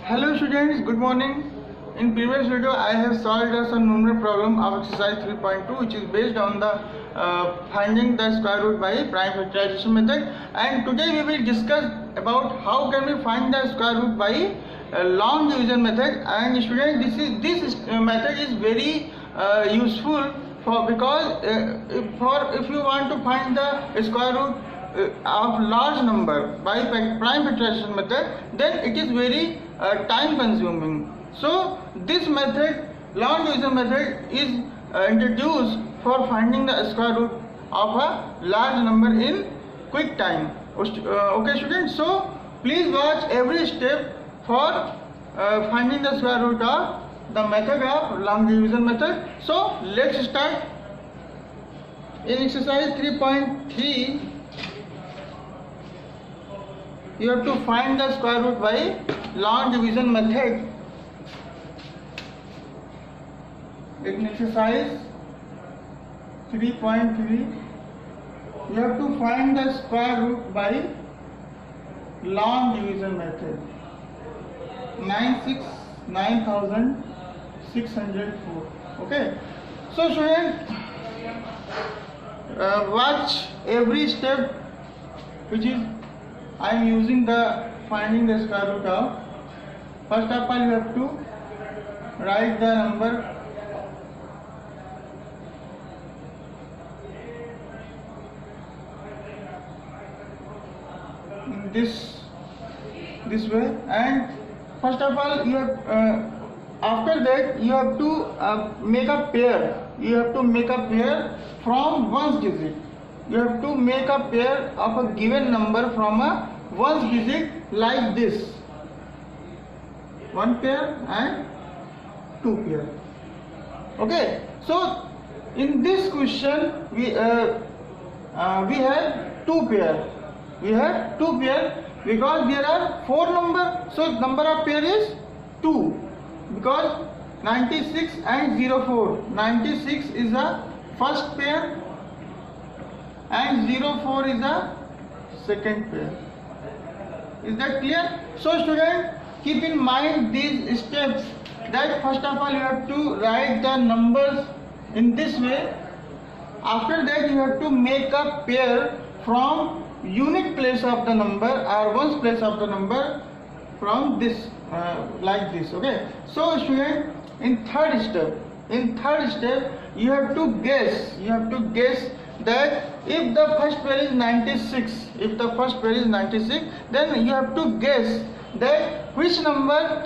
Hello students, good morning. In previous video I have solved some numerical problem of exercise 3.2 which is based on the finding the square root by prime factorization method, and today we will discuss about how can we find the square root by long division method. And students, this method is very useful because if you want to find the square root of large number by prime factorization method, then it is very time consuming. So this method, long division method, is introduced for finding the square root of a large number in quick time. Okay students, so please watch every step for finding the square root of the method of long division method. So let's start. In exercise 3.3 you have to find the square root by long division method. In exercise 3.3 you have to find the square root by long division method. 96,604. Okay, so students, watch every step which is I am using the finding the square root of. First of all, you have to write the number in this way, and first of all you have after that you have to make a pair. You have to make a pair from ones digit. You have to make a pair of a given number from a ones digit like this. One pair and two pair. Okay. So in this question we have two pair. We have two pair because there are four number. So number of pair is 2 because 96 and 04. 96 is the first pair and 04 is the second pair. Is that clear? So student, keep in mind these steps, that first of all you have to write the numbers in this way. After that you have to make a pair from unit place of the number or ones place of the number from this like this. Okay, so student, in third step you have to guess that if the first pair is 96, then you have to guess that which number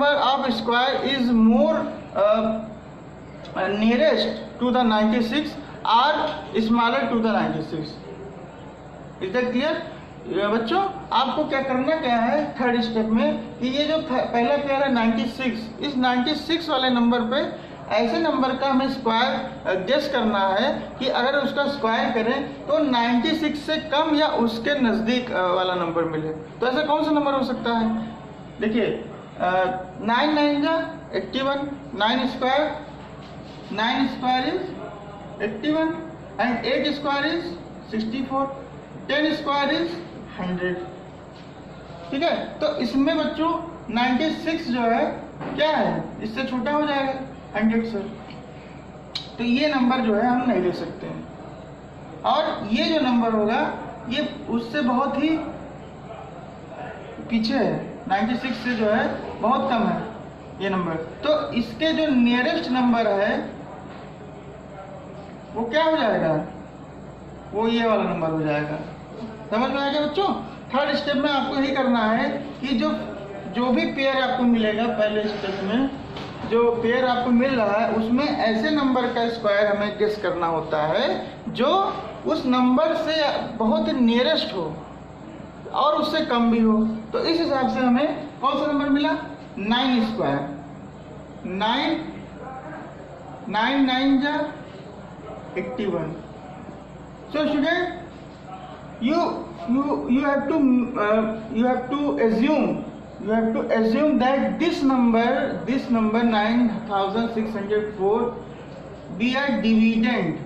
of square is more nearest to the 96 or smaller to the 96. Is that clear? बच्चों, आपको क्या करना है third step में कि ये जो पहला पेयर है 96, इस 96 वाले नंबर पे ऐसे नंबर का हमें स्क्वायर गेस करना है कि अगर उसका स्क्वायर करें तो 96 से कम या उसके नज़दीक वाला नंबर मिले। तो ऐसा कौन सा नंबर हो सकता है? देखिए 9 9 जा 81, 9 square is 81 and 8 square is 64, 10 square is 100। ठीक है, तो इसमें बच्चों 96 जो है क्या है, इससे छोटा हो जाएगा 100 से, तो ये नंबर जो है हम नहीं ले सकते हैं। और ये जो नंबर होगा ये उससे बहुत ही पीछे है, 96 से जो है बहुत कम है ये नंबर। तो इसके जो नियरेस्ट नंबर है वो क्या हो जाएगा, वो ये वाला नंबर हो जाएगा। समझ में आएगा बच्चों? थर्ड स्टेप में आपको यही करना है कि जो भी पेयर आपको मिलेगा, पहले स्टेप में जो पेयर आपको मिल रहा है उसमें ऐसे नंबर का स्क्वायर हमें गेस करना होता है जो उस नंबर से बहुत नियरेस्ट हो और उससे कम भी हो। तो इस हिसाब से हमें कौन सा नंबर मिला, 9 स्क्वायर, 9 9 जा 81। So student, you have to assume that this number 9604 be a dividend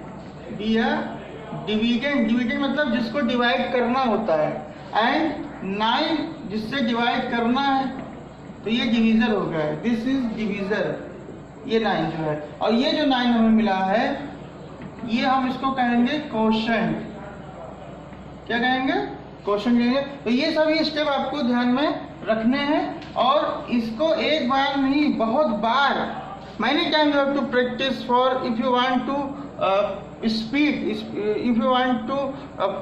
मतलब जिसको डिवाइड करना होता है, एंड 9 जिससे डिवाइड करना है तो ये डिवीज़र हो गया है, दिस इज डिवीज़र, ये 9 जो है। और ये जो 9 हमें मिला है ये हम इसको कहेंगे क्वोशंट। क्या कहेंगे? क्वोशंट कहेंगे। तो ये सभी स्टेप आपको ध्यान में रखने हैं और इसको एक बार नहीं बहुत बार, many times you have to practice for if you want to speed, if you want to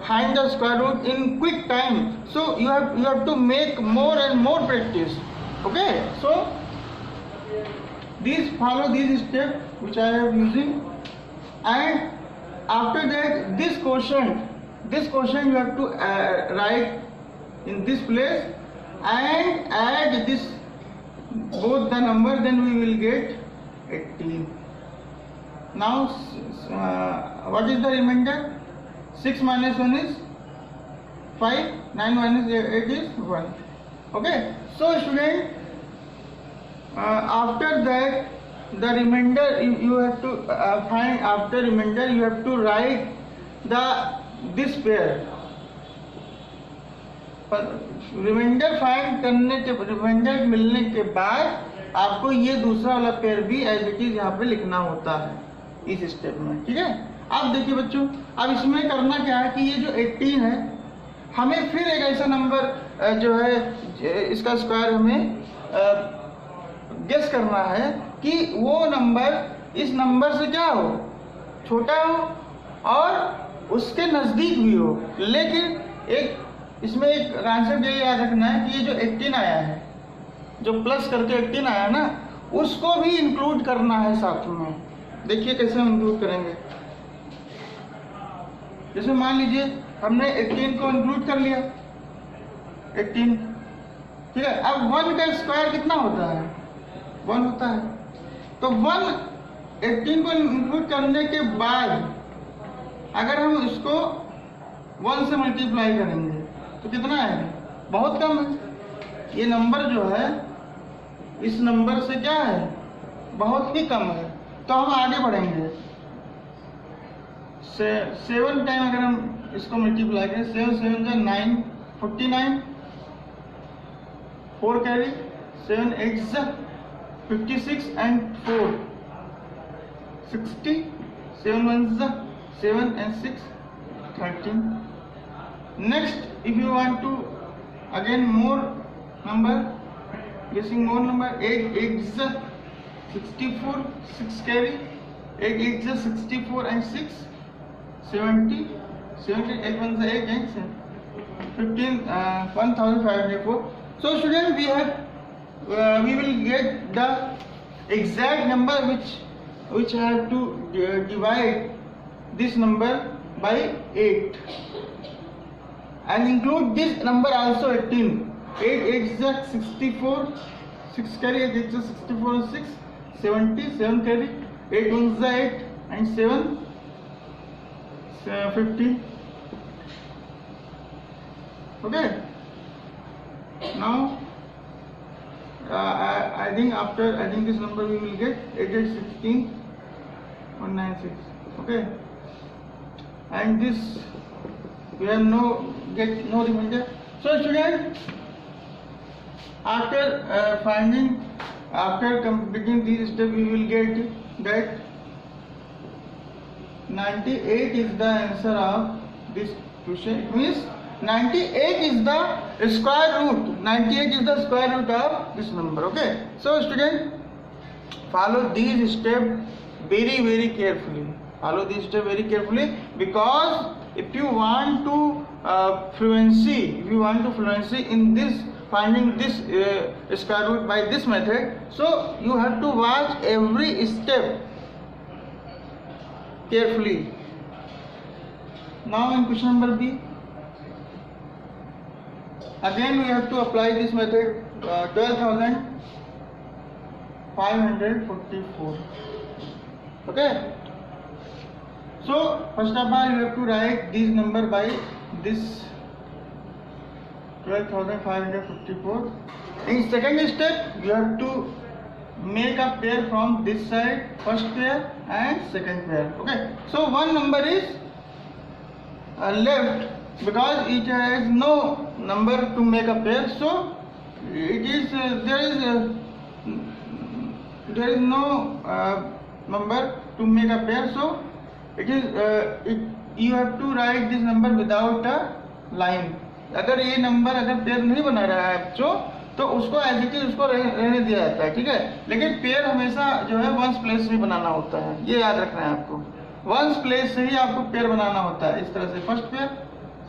find the square root in quick time, so you have to make more and more practice. Okay, so follow these steps which I am using, and after that this quotient you have to write in this place and add this both the number, then we will get 18. Now what is the remainder? 6 minus 1 is 5, 9 minus 8 is 1. Okay, so student, after that the remainder you have to find. After remainder you have to write this pair. Reminder find करने के, reminder मिलने के बाद आपको ये दूसरा वाला pair भी एज इट इज यहाँ पे लिखना होता है इस स्टेप में। ठीक है, अब देखिए बच्चों, अब इसमें करना क्या है कि ये जो 18 है हमें फिर एक ऐसा नंबर जो है इसका स्क्वायर हमें गेस करना है कि वो नंबर इस नंबर से क्या हो, छोटा हो और उसके नज़दीक भी हो। लेकिन एक इसमें एक कॉन्सेप्ट ये याद रखना है कि ये जो 18 आया है, जो प्लस करके 18 आया ना, उसको भी इंक्लूड करना है साथ में। देखिए कैसे हम इंक्लूड करेंगे। जैसे मान लीजिए हमने 18 को इंक्लूड कर लिया, 18, ठीक है। अब 1 का स्क्वायर कितना होता है? 1 होता है। तो 18 को इंक्लूड करने के बाद अगर हम इसको 1 से मल्टीप्लाई करेंगे तो कितना है? बहुत कम है। ये नंबर जो है इस नंबर से क्या है? बहुत ही कम है। तो हम आगे बढ़ेंगे। 7 टाइम अगर हम इसको मल्टीप्लाई करें, 7 7 जा 9, 49, 4 कैरी, 7 8 जा 56 एंड 4 60, 7 1 जा 7 and 6 13. Next, if you want to again more number, guessing more number, 8 8 is 64, 6 carry, 8 8 is 64 and 6 70, 70 8 1 is 8 and 15 1504. So students, we will get the exact number which I have to divide this number by 8 and include this number also 18. 8 8 is 64, 6 carry, 8 8 is 64 and 6 70, 7 carry, 8 1 is 8 and 7 50. Okay, now I think after adding this number we will get 8 8 16 196. Okay, and this we have no remainder. So student, after completing these steps, we will get that 98 is the answer of this question. It means 98 is the square root. 98 is the square root of this number. Okay. So student, follow these steps very carefully. Follow these steps very carefully, because if you want to fluency in this, finding this square root by this method, so you have to watch every step carefully. Now in question number B, again we have to apply this method. 12,544. Okay. So first of all you have to write this number by this 12,554. In second step you have to make a pair from this side, first pair and second pair. Okay. So one number is left because it has no number to make a pair. So it is there is no number to make a pair, so it is you have to write this number without a line. अगर ये number अगर pair नहीं बना रहा है बच्चों तो उसको एज इट इज उसको रहने दिया जाता है, ठीक है। लेकिन पेयर हमेशा जो है वंस प्लेस से बनाना होता है, ये याद रखना है आपको। वंस प्लेस से ही आपको पेयर बनाना होता है, इस तरह से फर्स्ट पेयर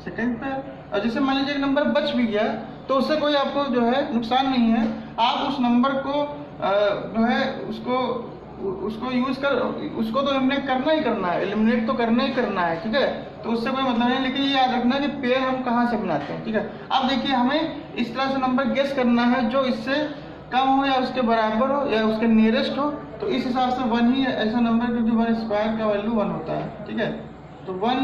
सेकंड पेयर। और जैसे मान लीजिए एक नंबर बच भी गया तो उससे कोई आपको जो है नुकसान नहीं है, आप उस नंबर को जो है उसको यूज कर उसको तो एलिमिनेट करना ही करना है, एलिमिनेट तो करना ही करना है, ठीक है। तो उससे कोई मतलब नहीं, लेकिन ये याद रखना है कि पेयर हम कहाँ से बनाते हैं, ठीक है। अब देखिए हमें इस तरह से नंबर गेस करना है जो इससे कम हो या उसके बराबर हो या उसके नियरेस्ट हो। तो इस हिसाब से 1 ही ऐसा नंबर क्योंकि 1 स्क्वायर का वैल्यू 1 होता है, ठीक है। तो 1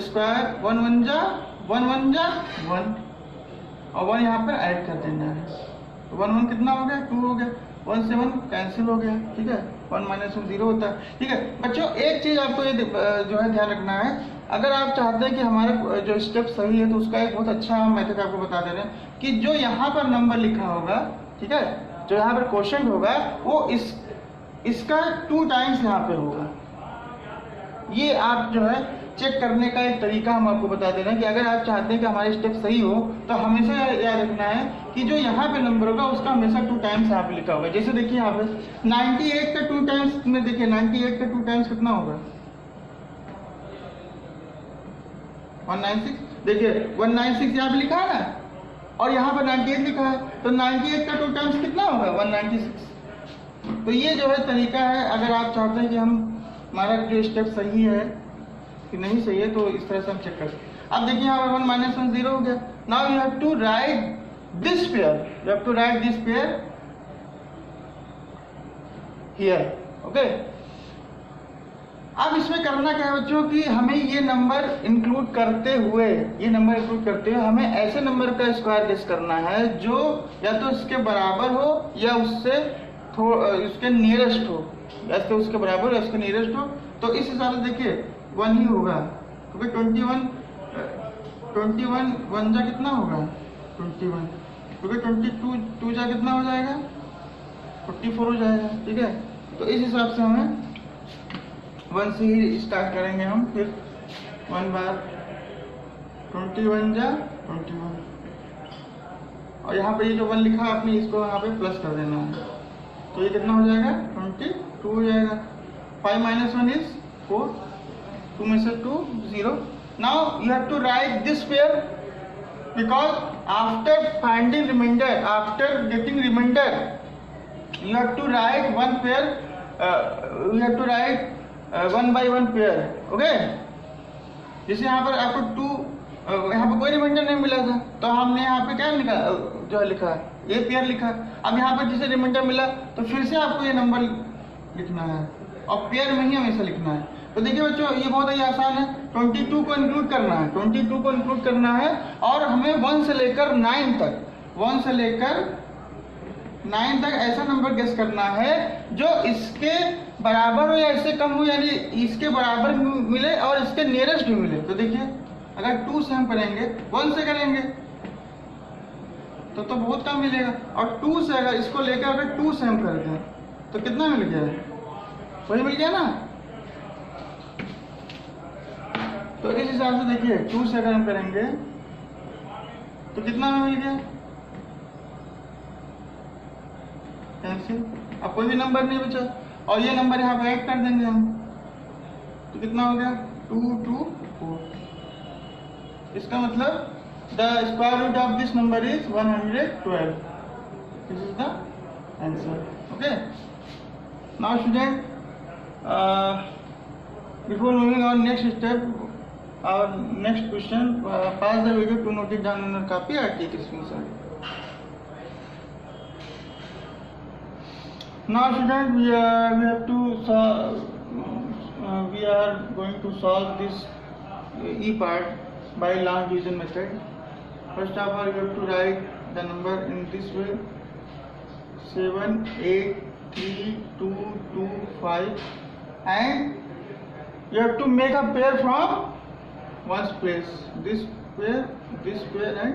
स्क्वायर 1 1 जा 1 और 1 यहाँ पर ऐड कर देना है। तो 1 1 कितना हो गया 2 हो गया, 1 से 1 कैंसिल हो गया, ठीक है। 1 माइनस 1 0 होता है, ठीक है। बच्चों एक चीज आपको ये जो है ध्यान रखना है, अगर आप चाहते हैं कि हमारे जो स्टेप सही है तो उसका एक बहुत अच्छा मेथड आपको बता दे रहे हैं कि जो यहाँ पर नंबर लिखा होगा, ठीक है, जो यहाँ पर क्वेश्चन होगा वो इसका 2 टाइम्स यहाँ पे होगा। ये आप जो है चेक करने का एक तरीका हम आपको बता दे रहे हैं कि अगर आप चाहते हैं कि हमारे स्टेप सही हो तो हमेशा याद रखना है कि जो यहाँ पे नंबर होगा उसका हमेशा 2 टाइम्स यहाँ पे लिखा होगा। जैसे देखिए यहाँ पे 98 का 2 टाइम्स में देखिए 98 का 2 टाइम्स कितना होगा 196। देखिए 196 यहाँ पे लिखा है ना और यहाँ पर 98 लिखा है, तो 98 का 2 टाइम्स कितना होगा 196। तो ये जो है तरीका है, अगर आप चाहते हैं कि हमारा जो स्टेप सही है कि नहीं सही है तो इस तरह से हम चेक कर सकते हैं। अब देखिए यहाँ पर 1 माइनस 1 0 हो गया। Now you have to write this pair, you have to write this pair here, okay. अब इसमें करना क्या है बच्चों कि हमें ये नंबर इंक्लूड करते हुए हमें ऐसे नंबर का स्क्वायर गेस करना है जो या तो इसके बराबर हो या उससे उसके नियरेस्ट हो, या तो उसके बराबर या उसके नियरेस्ट हो। तो इस हिसाब से देखिए 1 ही होगा क्योंकि 21 1 जा कितना होगा 21, क्योंकि 22 2 जा कितना हो जाएगा 44 हो जाएगा, ठीक है। तो इस हिसाब से हमें 1 से ही स्टार्ट करेंगे हम, फिर 1 बार 21 जा 21 और यहाँ पे ये जो 1 लिखा है आपने इसको यहाँ पे प्लस कर देना है, तो ये कितना हो जाएगा 22 हो जाएगा। 5 माइनस 1 इज 4, 2 में से 2 0। Now you have to write this pair because after finding reminder, after getting reminder you have to write one pair, you have to write 1 by 1 pair, okay। जैसे यहाँ पर आपको 2 यहाँ पर कोई रिमाइंडर नहीं मिला था तो हमने यहाँ पे क्या लिखा जो लिखा ये पेयर लिखा। अब यहाँ पर जिसे रिमाइंडर मिला तो फिर से आपको ये नंबर लिखना है और पेयर में ही हमेशा लिखना है। तो देखिए बच्चों ये बहुत ही आसान है, 22 को इंक्लूड करना है, 22 को इंक्लूड करना है और हमें 1 से लेकर 9 तक, 1 से लेकर 9 तक ऐसा नंबर गेस करना है जो इसके बराबर हो या इससे कम हो, यानी इसके बराबर मिले और इसके नियरेस्ट भी मिले। तो देखिए अगर 2 से हम करेंगे 1 से करेंगे तो बहुत कम मिलेगा, और 2 से अगर इसको लेकर अगर 2 से हम करते हैं तो कितना मिल गया वही मिल गया ना। तो इस हिसाब से देखिए 2 से अगर हम करेंगे तो कितना मिल गया कैंसिल, अब कोई भी नंबर नहीं बचा और ये नंबर यहाँ पे ऐड कर देंगे हम तो कितना हो गया 2 2 4। इसका मतलब the square root of this number is 112, this is the answer, okay. Now student before moving on next step और next question, pause the video to note it down on your copy और take screenshot. Now student we have to solve, we are going to solve this E part by long division method. First of all you have to write the number in this way 7 8 3 2 2 5 and you have to make a pair from one's place, this pair and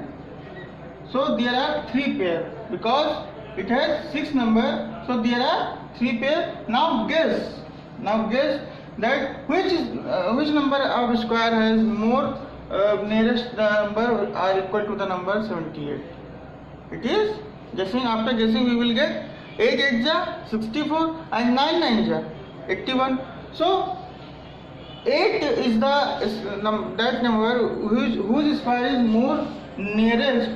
So there are 3 pair because it has 6 number. So there are 3 pair. Now guess that which number of square has more nearest number are equal to the number 78. It is guessing. After guessing we will get 8 8 ja 64 and 9 9 ja 81. So 8 is that number whose square is more nearest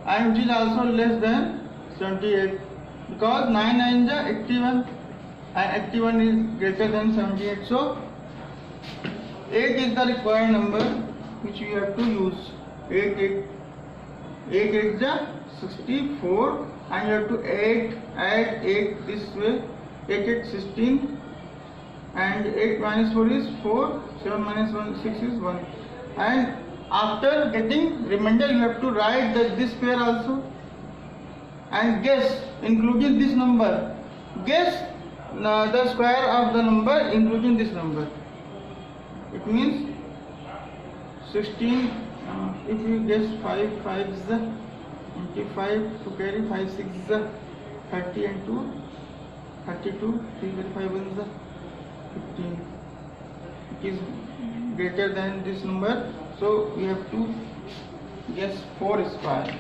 and which is also less than 78, because 9 9 ja 81 and 81 is greater than 78. So 8 is the required number which we have to use. 8 8 ja 64 and you have to add 8 this way. 8 8 16 and 8 minus 4 is 4, 7 minus 1 6 is 1, and after getting remainder you have to write this pair also and guess including this number. Guess the square of the number including this number. It means 16. If you guess 5 5 is 25 to carry 5 6 is 30 and 2 32, 3 carry 5 1 is 15. It is greater than this number, so we have to guess 4 square.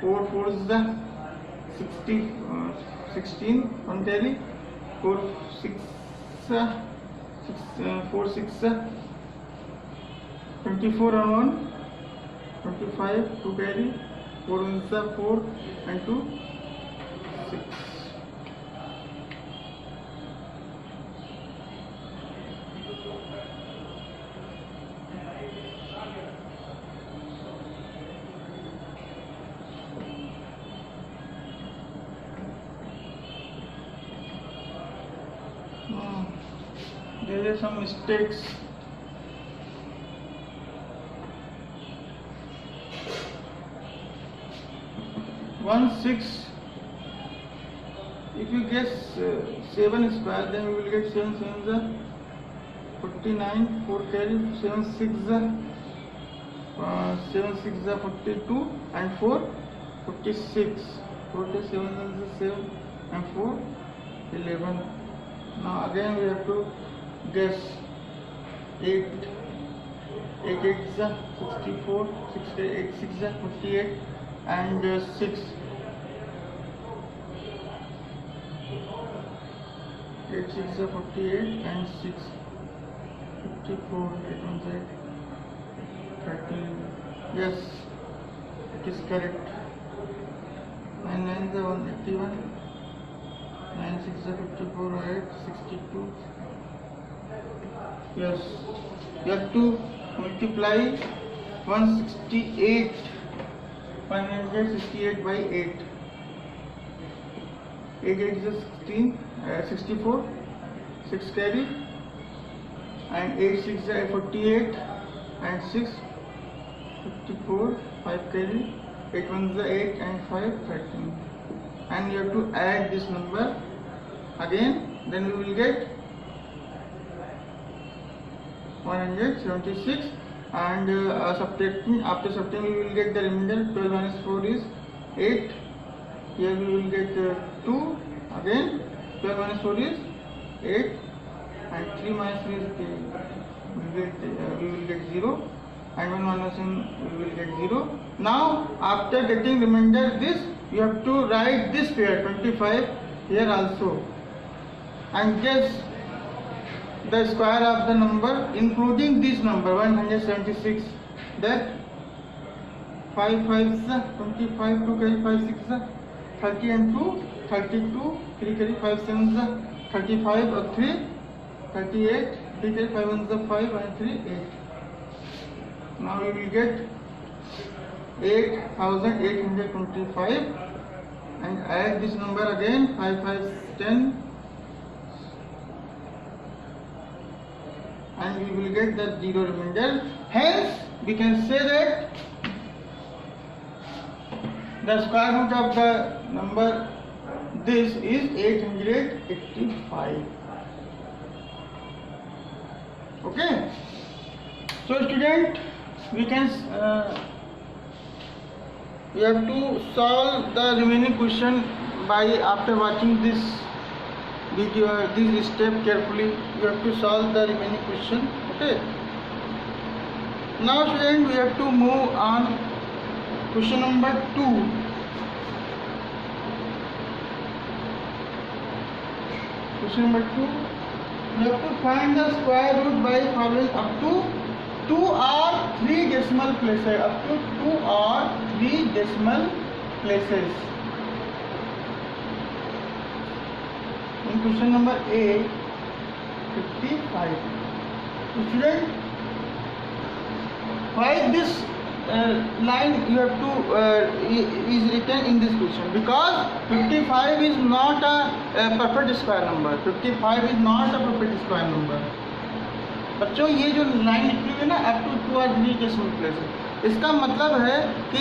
4 4 is 16, 1 carry 4 6 4 6 24 and 1 25, 2 carry 4 1 is 4 and 2 6. There are some mistakes. One 6. If you guess 7 square, then you will get 7 7 is 49. 4 carry 7 6 7 6 is 42 and 4 56. 47 is 7 and 4 11. Now again we have to guess 8 8 8 is 64, 6 8 6 is 48 and 6. 8 6 is 48 and 6 54. 8 1 is 13. Yes, it is correct. 9 9 is 181. 9 6 is 54, 8 62. Yes, you have to multiply 168 by 8. 8 8 is 16, 64, 6 carry and 8 6 is 48 and 6 54, 5 carry, 8 1 is 8 and 5 13, and you have to add this number again, then we will get 176, and subtracting, after subtracting we will get the remainder. 12 minus 4 is 8. Here we will get 2 again. 12 minus 4 is 8 and 3 minus 3 is we will get 0, and 1 minus 1 we will get 0. Now after getting remainder this, you have to write this pair 25 here also and guess the square of the number including this number 176. That 5 5 is 25, 2 carry 5 6 is 30 and 2 32, 3 carry 5 7 is 35 or 3 38, 3 carry 5 1 is 5 and 3 8. Now we will get 8825 and add this number again. 5 5 is 10 and we will get the 0 remainder. Hence we can say that the square root of the number this is 885. Okay. So student, we have to solve the remaining question by after watching this video, this step carefully. You have to solve the remaining question. Okay. Now student, we have to move on question number 2. Question number 2. We have to find the square root by following up to 2 or 3 decimal places. Up to 2 or 3 decimal places. In question number A, 55. Student, why this line you have to is written in this question? Because 55 is not a perfect square number. 55 is not a perfect square number. बच्चों, ये जो line लिखी हुई है ना, up to 2 और 3 decimal places, इसका मतलब है कि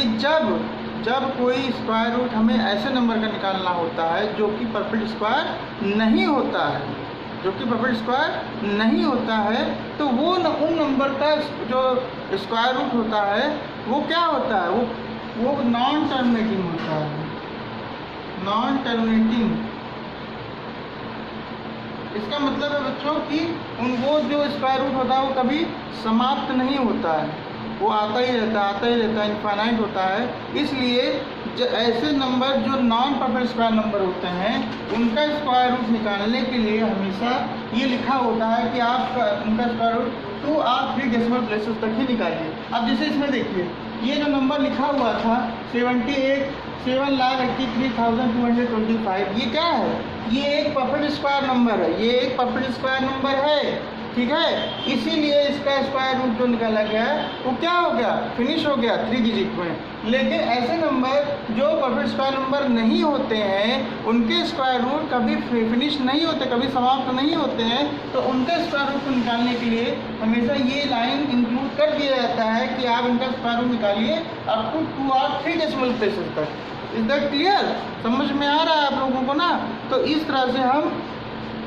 जब कोई स्क्वायर रूट हमें ऐसे नंबर का निकालना होता है जो कि परफेक्ट स्क्वायर नहीं होता है, तो वो उन नंबर का जो स्क्वायर रूट होता है वो क्या होता है, वो नॉन टर्मिनेटिंग होता है। नॉन टर्मिनेटिंग, इसका मतलब है बच्चों कि वो जो स्क्वायर रूट होता है वो कभी समाप्त नहीं होता है, वो आता ही रहता है, इनफाइनाइट होता है। इसलिए ऐसे नंबर जो नॉन परफेक्ट स्क्वायर नंबर होते हैं उनका स्क्वायर रूट निकालने के लिए हमेशा ये लिखा होता है कि आप उनका स्क्वायर रूट 2 और 3 डेसिमल प्लेसेस तक ही निकालिए। अब जैसे इसमें देखिए, ये जो नंबर लिखा हुआ था 7,83,225, ये क्या है? ये एक परफेक्ट स्क्वायर नंबर है, ठीक है। इसीलिए इसका स्क्वायर रूट जो निकाला गया वो क्या हो गया, फिनिश हो गया 3 डिजिट में। लेकिन ऐसे नंबर जो परफेक्ट स्क्वायर नंबर नहीं होते हैं उनके स्क्वायर रूट कभी फिनिश नहीं होते, कभी समाप्त नहीं होते हैं, तो उनके स्क्वायर रूट को निकालने के लिए हमेशा ये लाइन इंक्लूड कर दिया जाता है कि आप इनका स्क्वायर रूट निकालिए अप टू 2 और 3 डेसिमल प्लेसेस तक। Is that clear? समझ में आ रहा है आप लोगों को ना? तो इस तरह से हम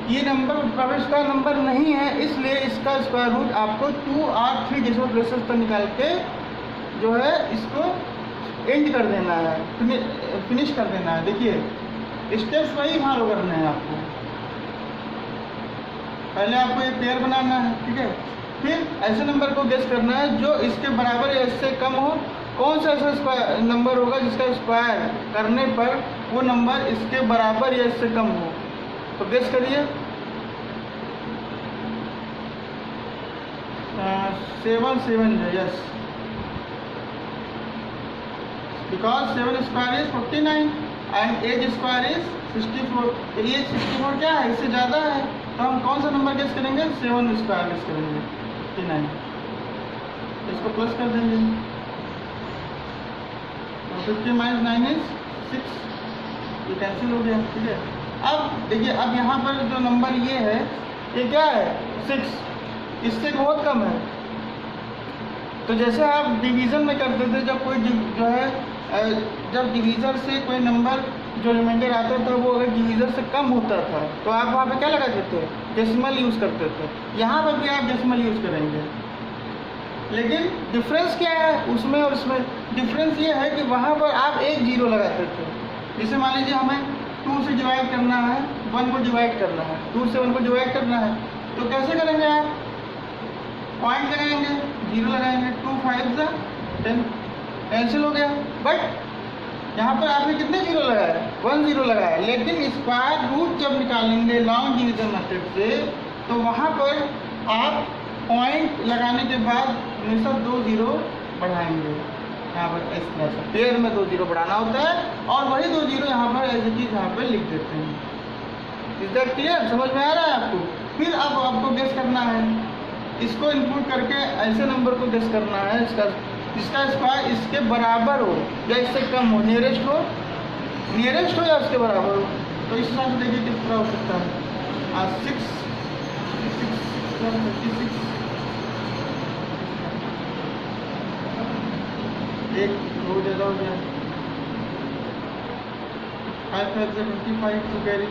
ये नंबर परफेक्ट स्क्वायर नंबर नहीं है, इसलिए इसका स्क्वायर रूट आपको 2 और 3 डेसिमल प्लेसेस तक निकाल के जो है इसको एंड कर देना है, फिनिश कर देना है। देखिए स्टेप्स वही फॉलो करने हैं आपको। पहले आपको ये पेयर बनाना है, ठीक है। फिर ऐसे नंबर को गेस करना है जो इसके बराबर या इससे कम हो। कौन सा ऐसा स्क्वायर नंबर होगा जिसका स्क्वायर करने पर वो नंबर इसके बराबर या इससे कम हो? तो गेस करिए। 7 है, yes, because 7 square is 49 and 8 square is 64। तो ये 64 क्या है, इससे ज़्यादा है, तो हम कौन सा नंबर गेस करेंगे? 7 स्क्वायर गेस करेंगे, 59। इसको प्लस कर देंगे, 50 माइनस 9 इज 6, ये कैंसिल हो गया, ठीक है। अब देखिए, अब यहाँ पर जो नंबर ये है ये क्या है, 6, इससे बहुत कम है। तो जैसे आप डिवीज़न में करते थे, जब कोई जो है जब डिवीज़र से कोई नंबर जो रिमाइंडर आता था वो अगर डिवीज़र से कम होता था तो आप वहाँ पे क्या लगाते थे? डेसिमल यूज़ करते थे। यहाँ पर भी आप डेसिमल यूज़ करेंगे, लेकिन डिफरेंस क्या है उसमें और इसमें? डिफरेंस ये है कि वहाँ पर आप एक 0 लगाते थे। जैसे मान लीजिए हमें 2 से डिवाइड करना है, 1 को डिवाइड करना है, 2 से 1 को डिवाइड करना है, तो कैसे करेंगे आप? पॉइंट लगाएंगे, 0 लगाएंगे, 2 5 जा 10, कैंसिल हो गया। बट यहाँ पर आपने कितने 0 लगाए? 1 0 लगाया। लेकिन स्क्वायर रूट जब निकालेंगे लॉन्ग डिवीजन मेथड से, तो वहाँ पर आप पॉइंट लगाने के बाद हमेशा 2 0 बढ़ाएंगे। यहाँ पर इस तरह से पेयर में 2 0 बढ़ाना होता है और वही 2 0 यहाँ पर एज इट इज यहाँ पर लिख देते हैं। Is that clear? समझ में आ रहा है आपको? फिर अब आपको गेस करना है, इसको इंक्लूड करके ऐसे नंबर को गेस करना है इसका स्क्वायर इसके बराबर हो या इससे कम हो, नियरेस्ट हो या इसके बराबर हो। तो इस हिसाब से देखिए किस तरह हो सकता है। 6 एक 2 ज़्यादा हो गया, 5 5 से 25 टू कैरी,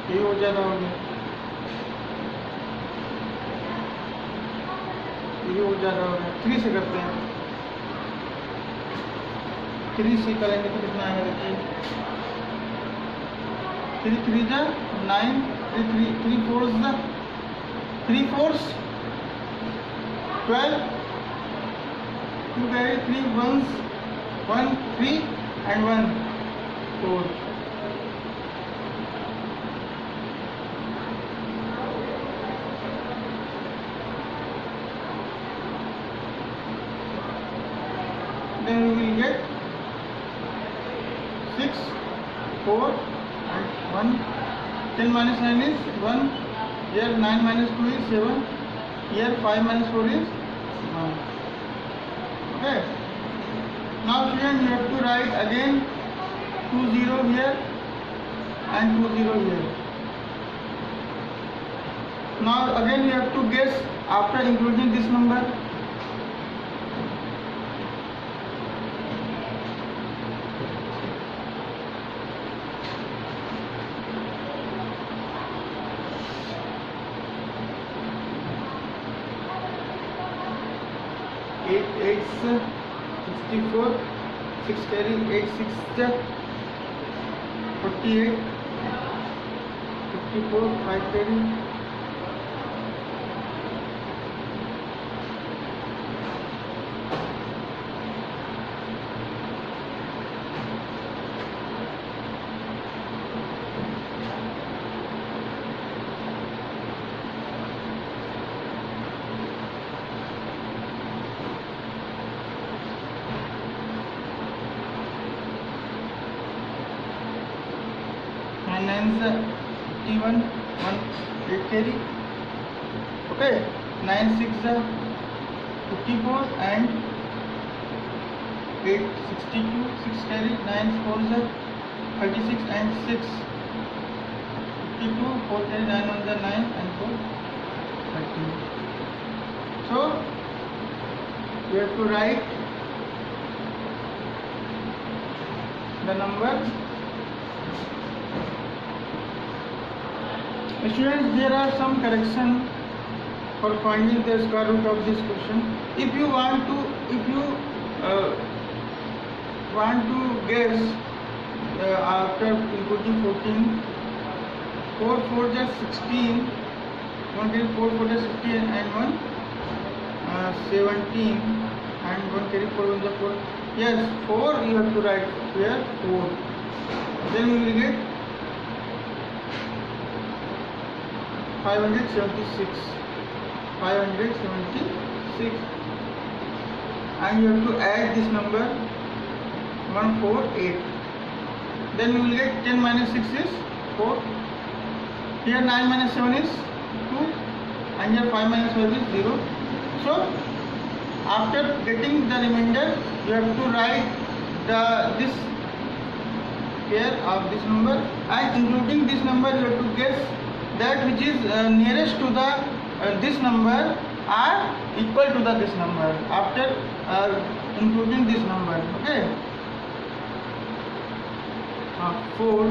ये और ज़्यादा हो गया, ये हो ज़्यादा हो गया। 3 से करते हैं, 3 से करेंगे तो कितना आएगा देखिए, 3 3 जा 9, 3 4 जा 3 4 12, 2 carry 3 1s 1 3 and 1 4. Then we will get 6 4 and 1. 10 minus 9 is 1. Here 9 minus 2 is 7. Here 5 minus 4 is 1. Okay. Now students, you have to write again 2 0 here and 2 0 here. Now again you have to guess after including this number. Eight 8s 64, 6 carry 8 6 48, 54 5 carry, 9 9s 51, 1 8 carry. Okay, 9 6 54 and 8 62, 6 carry, 9 4 36 and 6 52, 4 carry, 9 1 9 and 4 13. So we have to write the number. Students, there are some correction for finding the square root of this question. If you want to guess after including 14, 4 4 just 16, 1 carry 4 4 just 16 and 1 17 and 1 carry 4 1 4. Yes, 4 you have to write here 4. Then you will get 576, and you have to add this number 148. Then you will get 10 minus 6 is 4. Here 9 minus 7 is 2, and here 5 minus 5 is 0. So after getting the remainder, you have to write this here of this number, and including this number you have to guess that which is nearest to the this number are equal to the this number after including this number. Okay, 4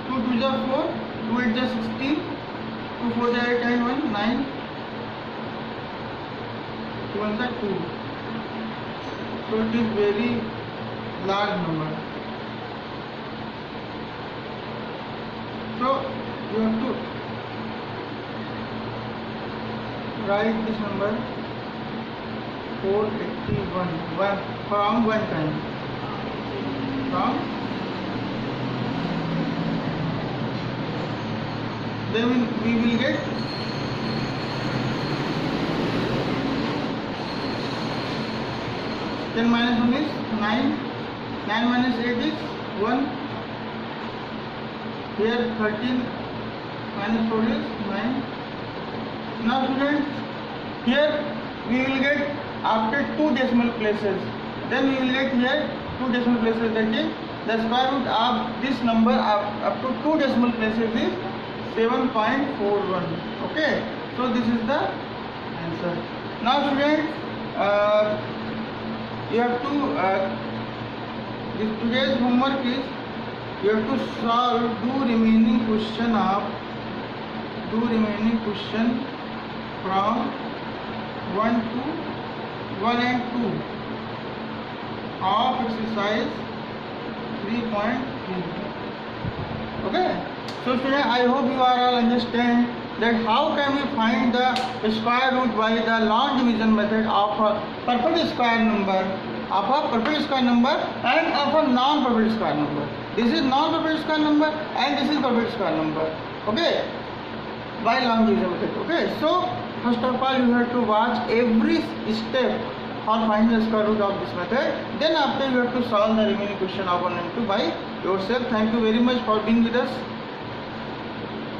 2 2 is 4, 2 8 is 16, 2 4 is 8 and 1 9, 2 1 is 2. So it is very large number. So you have to write this number 481 from one time. Then we will get 10 minus 1 is 9, 9 minus 8 is 1. Here 13 minus 4 is 9. Now students, here we will get after 2 decimal places. Then we will get here 2 decimal places, that is the square root of this number up to 2 decimal places is 7.41. Okay, so this is the answer. Now students, you have to this today's homework is you have to do remaining question of 2 remaining question from 1 and 2 of exercise 3.3. Okay, so student, I hope you are all understand that how can we find the square root by the long division method of a perfect square number, and of a non-perfect square number. This is non-perfect square number and this is perfect square number. Okay, by long division method. Okay, so first of all you have to watch every step for finding the square root of this method. Then after you have to solve the remaining question of 1 and 2 by yourself. Thank you very much for being with us.